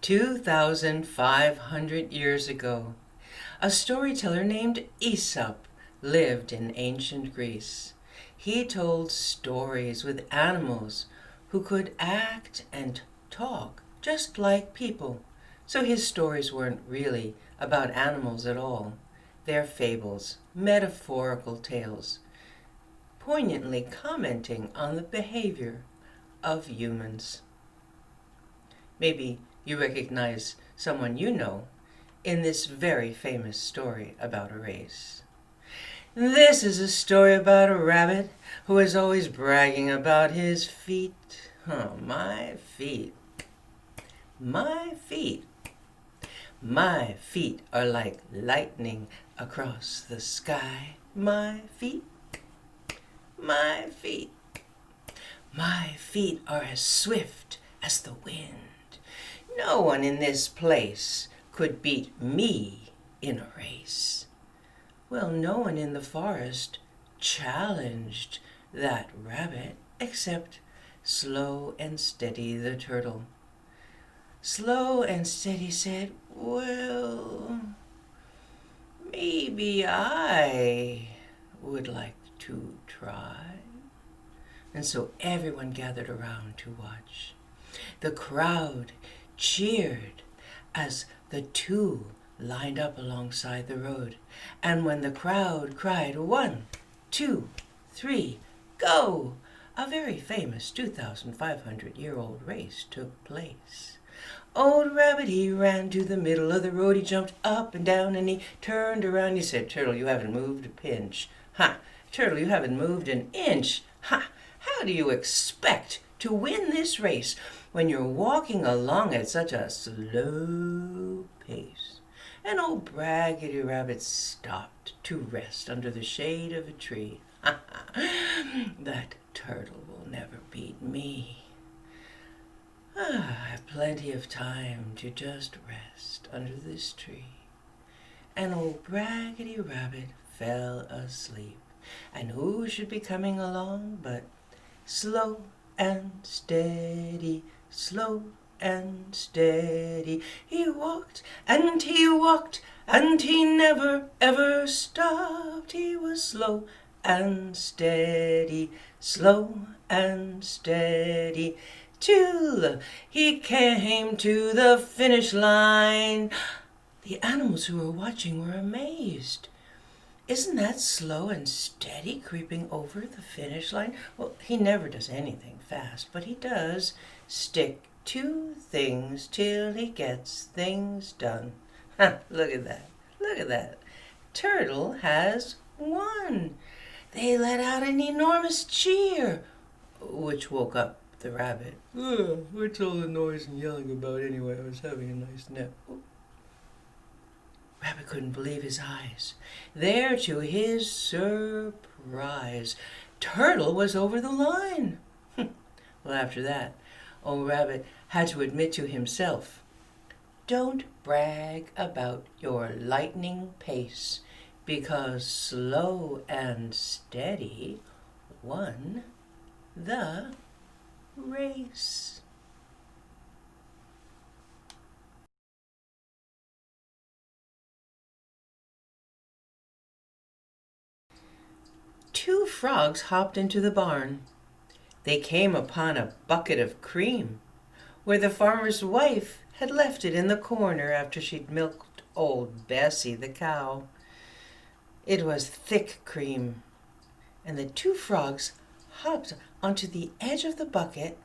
2,500 years ago, a storyteller named Aesop lived in ancient Greece. He told stories with animals who could act and talk just like people. So his stories weren't really about animals at all. They're fables, metaphorical tales, poignantly commenting on the behavior of humans. Maybe you recognize someone you know in this very famous story about a race. This is a story about a rabbit who is always bragging about his feet. Oh, my feet. My feet. My feet are like lightning across the sky. My feet. My feet. My feet are as swift as the wind. No one in this place could beat me in a race. Well, no one in the forest challenged that rabbit except Slow and Steady the turtle. Slow and Steady said, "Well, maybe I would like to try." And so everyone gathered around to watch. The crowd cheered as the two lined up alongside the road. And when the crowd cried, 1, 2, 3, go! A very famous 2,500-year-old race took place. Old Rabbit, he ran to the middle of the road. He jumped up and down and he turned around. He said, "Turtle, you haven't moved a pinch." "Ha! Turtle, you haven't moved an inch." "Ha! How do you expect to win this race when you're walking along at such a slow pace?" And old Braggedy Rabbit stopped to rest under the shade of a tree. "That turtle will never beat me. I have plenty of time to just rest under this tree." And old Braggedy Rabbit fell asleep. And who should be coming along but Slow and Steady, Slow and Steady. He walked and he walked and he never ever stopped. He was slow and steady, slow and steady, till he came to the finish line. The animals who were watching were amazed. Isn't that Slow and Steady creeping over the finish line? Well, he never does anything fast, but he does stick to things till he gets things done. Look at that. Look at that. Turtle has won. They let out an enormous cheer, which woke up the rabbit. What's all the noise and yelling about anyway? I was having a nice nap. Rabbit couldn't believe his eyes. There, to his surprise, Turtle was over the line. Well, after that, old Rabbit had to admit to himself, "Don't brag about your lightning pace, because Slow and Steady won the race." Two frogs hopped into the barn. They came upon a bucket of cream, where the farmer's wife had left it in the corner after she'd milked old Bessie the cow. It was thick cream, and the two frogs hopped onto the edge of the bucket,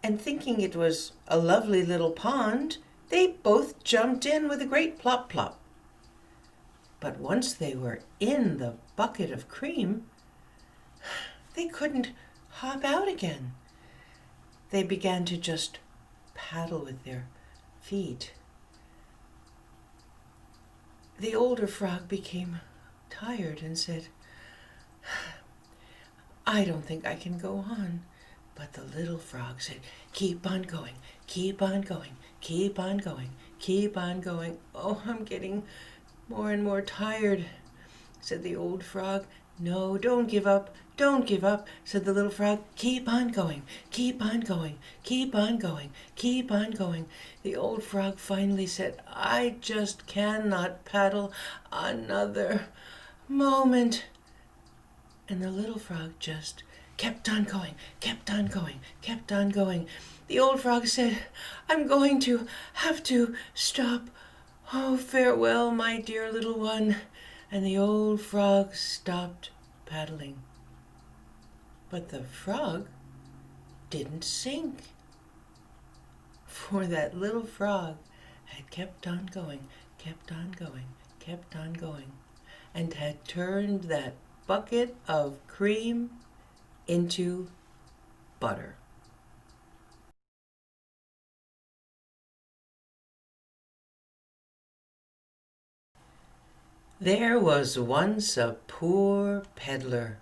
and thinking it was a lovely little pond, they both jumped in with a great plop plop. But once they were in the bucket of cream, they couldn't hop out again. They began to just paddle with their feet. The older frog became tired and said, "I don't think I can go on." But the little frog said, "Keep on going, keep on going, keep on going, keep on going." "Oh, I'm getting more and more tired," said the old frog. "No, don't give up, don't give up," said the little frog. "Keep on going, keep on going, keep on going, keep on going." The old frog finally said, "I just cannot paddle another moment." And the little frog just kept on going, kept on going, kept on going. The old frog said, "I'm going to have to stop. Oh, farewell, my dear little one." And the old frog stopped paddling. But the frog didn't sink, for that little frog had kept on going, kept on going, kept on going, and had turned that bucket of cream into butter. There was once a poor peddler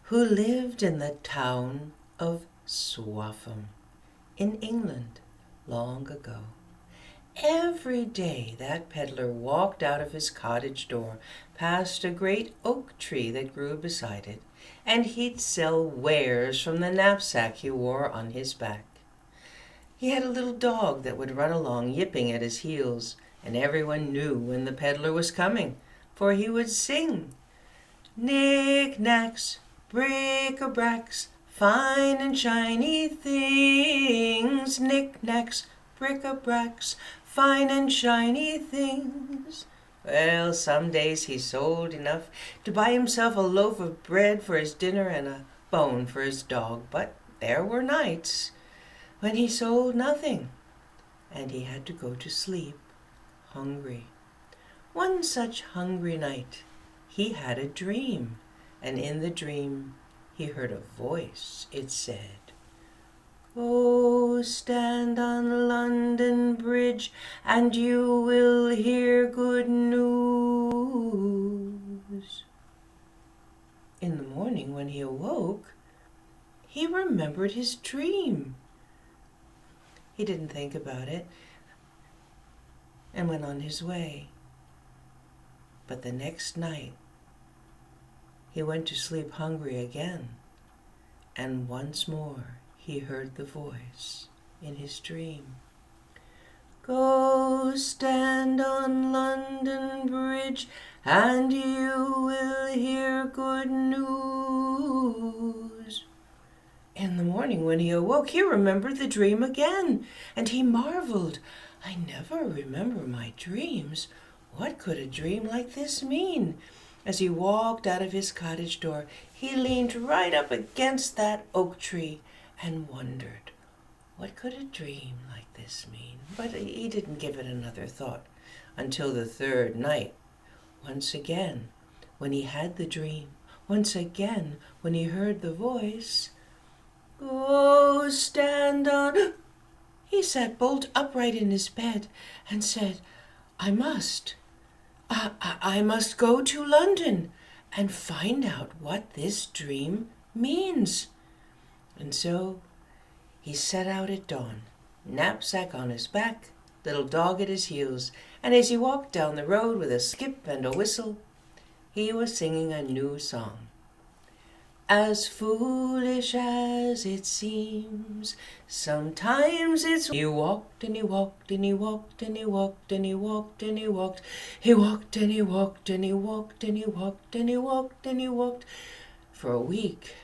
who lived in the town of Swaffham in England long ago. Every day that peddler walked out of his cottage door past a great oak tree that grew beside it, and he'd sell wares from the knapsack he wore on his back. He had a little dog that would run along yipping at his heels, and everyone knew when the peddler was coming, for he would sing, "Knick-knacks, bric-a-bracs, fine and shiny things, knick-knacks, bric-a-bracs, fine and shiny things." Well, some days he sold enough to buy himself a loaf of bread for his dinner and a bone for his dog, but there were nights when he sold nothing, and he had to go to sleep hungry. One such hungry night he had a dream, and in the dream he heard a voice. It said, "Go stand on London Bridge, and you will hear good news." In the morning when he awoke, he remembered his dream. He didn't think about it and went on his way. But the next night, he went to sleep hungry again, and once more he heard the voice in his dream. "Go stand on London Bridge, and you will hear good news." In the morning when he awoke, he remembered the dream again, and he marveled. "I never remember my dreams. What could a dream like this mean?" As he walked out of his cottage door, he leaned right up against that oak tree and wondered, what could a dream like this mean? But he didn't give it another thought until the third night. Once again, when he had the dream, once again, when he heard the voice, "Go stand on," he sat bolt upright in his bed and said, I must go to London and find out what this dream means." And so he set out at dawn, knapsack on his back, little dog at his heels, and as he walked down the road with a skip and a whistle, he was singing a new song. "As foolish as it seems, sometimes it's..." He walked and he walked and he walked and he walked and he walked and he walked. He walked and he walked and he walked and he walked and he walked and he walked for a week,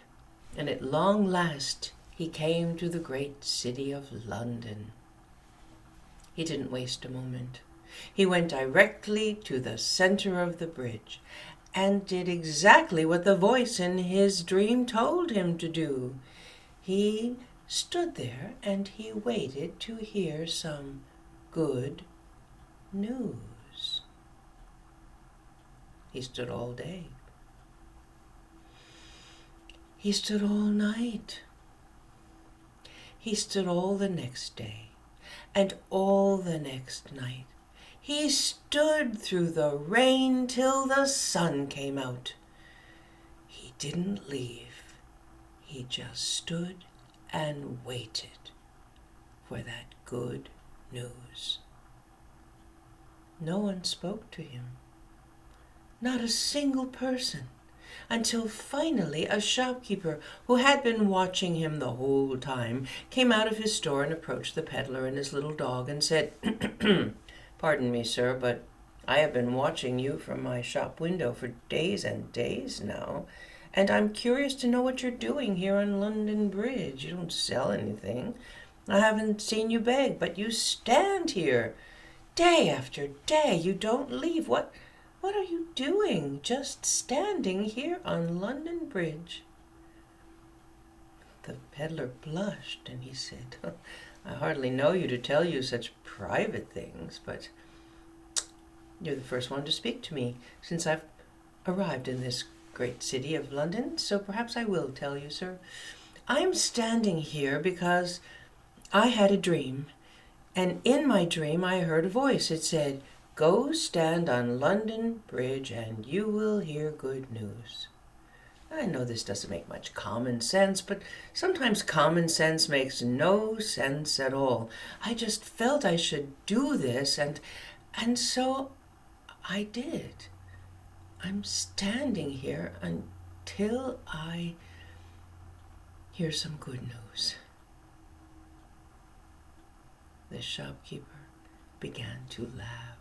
and at long last he came to the great city of London. He didn't waste a moment. He went directly to the center of the bridge and did exactly what the voice in his dream told him to do. He stood there and he waited to hear some good news. He stood all day. He stood all night. He stood all the next day and all the next night. He stood through the rain till the sun came out. He didn't leave. He just stood and waited for that good news. No one spoke to him. Not a single person. until finally a shopkeeper who had been watching him the whole time came out of his store and approached the peddler and his little dog and said, "Pardon me, sir, but I have been watching you from my shop window for days and days now, and I'm curious to know what you're doing here on London Bridge. You don't sell anything. I haven't seen you beg, but you stand here day after day. You don't leave. What are you doing, just standing here on London Bridge?" The peddler blushed and he said, "I hardly know you to tell you such private things, but you're the first one to speak to me since I've arrived in this great city of London, so perhaps I will tell you, sir. I'm standing here because I had a dream, and in my dream I heard a voice. It said, 'Go stand on London Bridge and you will hear good news.' I know this doesn't make much common sense, but sometimes common sense makes no sense at all. I just felt I should do this, and so I did. I'm standing here until I hear some good news." The shopkeeper began to laugh.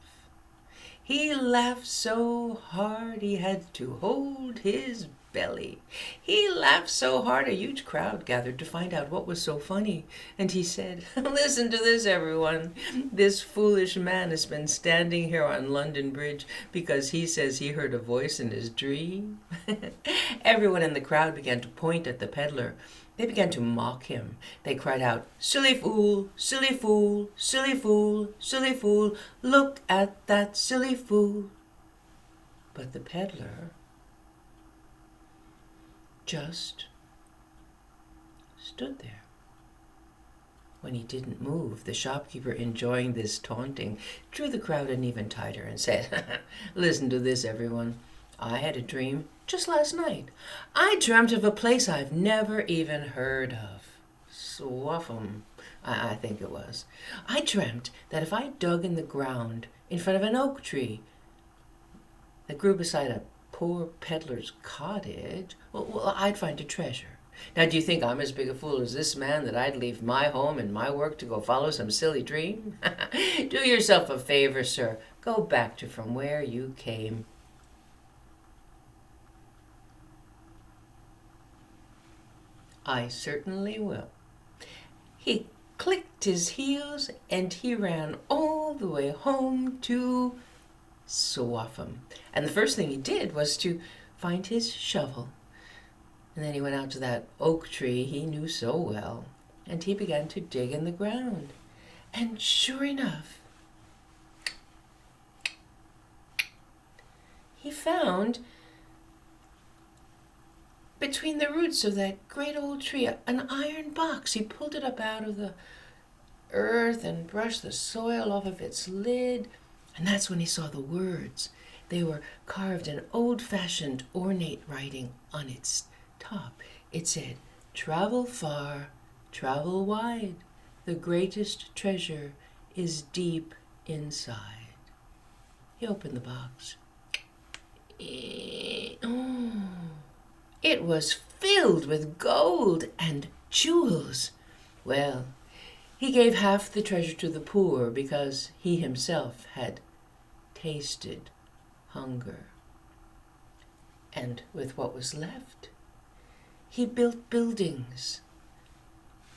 He laughed so hard he had to hold his belly. He laughed so hard a huge crowd gathered to find out what was so funny. And he said, "Listen to this, everyone. This foolish man has been standing here on London Bridge because he says he heard a voice in his dream." Everyone in the crowd began to point at the peddler. They began to mock him. They cried out, "Silly fool, silly fool, silly fool, silly fool, look at that silly fool." But the peddler just stood there. When he didn't move, the shopkeeper, enjoying this taunting, drew the crowd in even tighter and said, "Listen to this, everyone. I had a dream just last night. I dreamt of a place I've never even heard of. Swaffham, I think it was. I dreamt that if I dug in the ground in front of an oak tree that grew beside a poor peddler's cottage, well, I'd find a treasure. Now, do you think I'm as big a fool as this man that I'd leave my home and my work to go follow some silly dream? Do yourself a favor, sir. Go back to from where you came." "I certainly will." He clicked his heels and he ran all the way home to Swaffham. And the first thing he did was to find his shovel. And then he went out to that oak tree he knew so well, and he began to dig in the ground. And sure enough, he found between the roots of that great old tree an iron box. He pulled it up out of the earth and brushed the soil off of its lid. And that's when he saw the words. They were carved in old-fashioned ornate writing on its top. It said, "Travel far, travel wide. The greatest treasure is deep inside." He opened the box. Oh, it was filled with gold and jewels. Well, he gave half the treasure to the poor because he himself had tasted hunger. And with what was left, he built buildings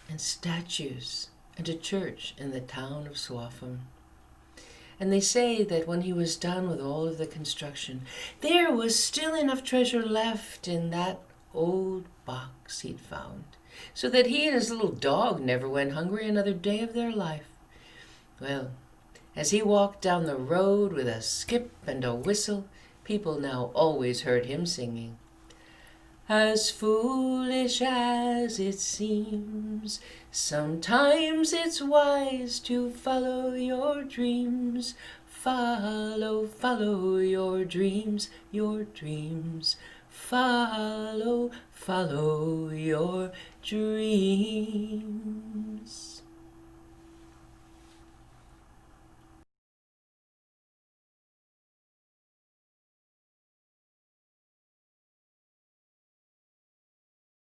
and statues and a church in the town of Swaffham. And they say that when he was done with all of the construction, there was still enough treasure left in that old box he'd found, so that he and his little dog never went hungry another day of their life. Well, as he walked down the road with a skip and a whistle, people now always heard him singing, "As foolish as it seems, sometimes it's wise to follow your dreams. Follow, follow your dreams, your dreams. Follow, follow your dreams."